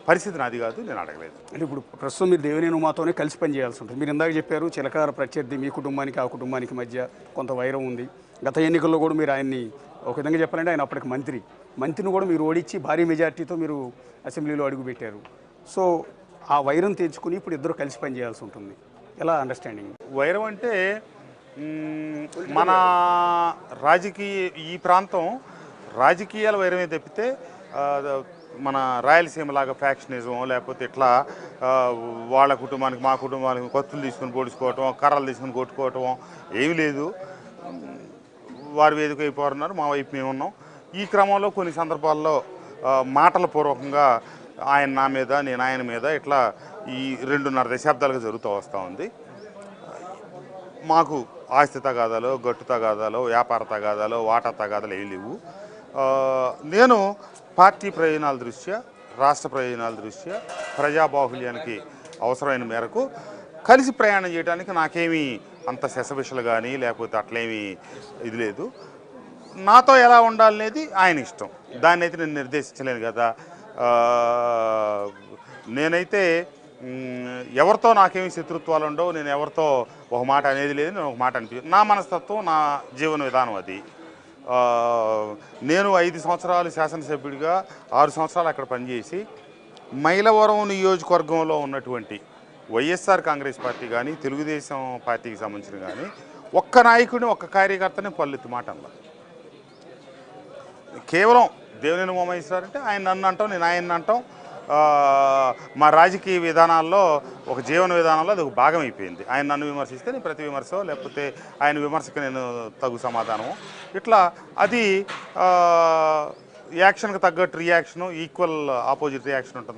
పరిస్థితి నాది కాదు, నేను అడగలేదు. అంటే ఇప్పుడు ప్రస్తుతం మీరు దేవినేని ఉమాతోనే కలిసి పనిచేయాల్సి ఉంటుంది. మీరు ఇందాక చెప్పారు చిలకార ప్రత్యర్థి మీ కుటుంబానికి ఆ కుటుంబానికి మధ్య కొంత వైరం ఉంది. గత ఎన్నికల్లో కూడా మీరు ఆయన్ని ఒక విధంగా చెప్పాలంటే ఆయన అప్పటికి మంత్రిని కూడా మీరు ఓడించి భారీ మెజార్టీతో మీరు అసెంబ్లీలో అడుగుపెట్టారు. సో ఆ వైరం తెచ్చుకుని ఇప్పుడు ఇద్దరు కలిసి పనిచేయాల్సి ఉంటుంది. ఎలా అండర్స్టాండింగ్? వైరం అంటే మన ఈ ప్రాంతం రాజకీయాల వైరమే తప్పితే మన రాయలసీమ లాగా ఫ్యాక్షనిజం లేకపోతే ఇట్లా వాళ్ళ కుటుంబానికి మా కుటుంబానికి కత్తులు తీసుకుని పొడుచుకోవటం, కర్రలు తీసుకుని కొట్టుకోవటం ఏమీ లేదు. వారి వేదిక అయిపోతున్నారు, మా వైపు మేము ఉన్నాం. ఈ క్రమంలో కొన్ని సందర్భాల్లో మాటల పూర్వకంగా ఆయన నా మీద, నేను ఆయన మీద ఇట్లా ఈ 2.5 దశాబ్దాలుగా జరుగుతూ వస్తూ ఉంది. మాకు ఆస్తి తగాదాలు, గట్టు తగాదాలు, వ్యాపార తగాదాలు, వాటా తగాదాలు ఏవి లేవు. నేను పార్టీ ప్రయోజనాల దృష్ట్యా, రాష్ట్ర ప్రయోజనాల దృష్ట్యా, ప్రజాబాహుల్యానికి అవసరమైన మేరకు కలిసి ప్రయాణం చేయడానికి నాకేమీ అంత శసవిషలు కానీ లేకపోతే అట్లేమీ ఇది లేదు. నాతో ఎలా ఉండాలనేది ఆయన ఇష్టం, దాన్ని అయితే నేను నిర్దేశించలేను కదా. నేనైతే ఎవరితో నాకేమి శత్రుత్వాలు ఉండవు, నేను ఎవరితో ఒక మాట అనేది లేదు, నేను ఒక మాట నా మనస్తత్వం, నా జీవన విధానం అది. నేను 5 సంవత్సరాలు శాసనసభ్యుడిగా 6 సంవత్సరాలు అక్కడ పనిచేసి మైలవరం నియోజకవర్గంలో ఉన్నటువంటి వైఎస్ఆర్ కాంగ్రెస్ పార్టీ కానీ తెలుగుదేశం పార్టీకి సంబంధించిన కానీ ఒక్క నాయకుడిని, ఒక్క కార్యకర్తని పల్లెత్తి మాట అన్నారు. కేవలం దేవినేని ఉమామహేశ్వరరావు అంటే ఆయన నన్ను అంటాం, నేను ఆయన్ని అంటాం. మా రాజకీయ విధానాల్లో ఒక జీవన విధానంలో అది ఒక భాగం అయిపోయింది. ఆయన నన్ను విమర్శిస్తే నేను ప్రతి విమర్శ, లేకపోతే ఆయన విమర్శకు నేను తగు సమాధానము, ఇట్లా అది యాక్షన్కి తగ్గట్టు రియాక్షను, ఈక్వల్ ఆపోజిట్ రియాక్షన్ ఉంటుంది.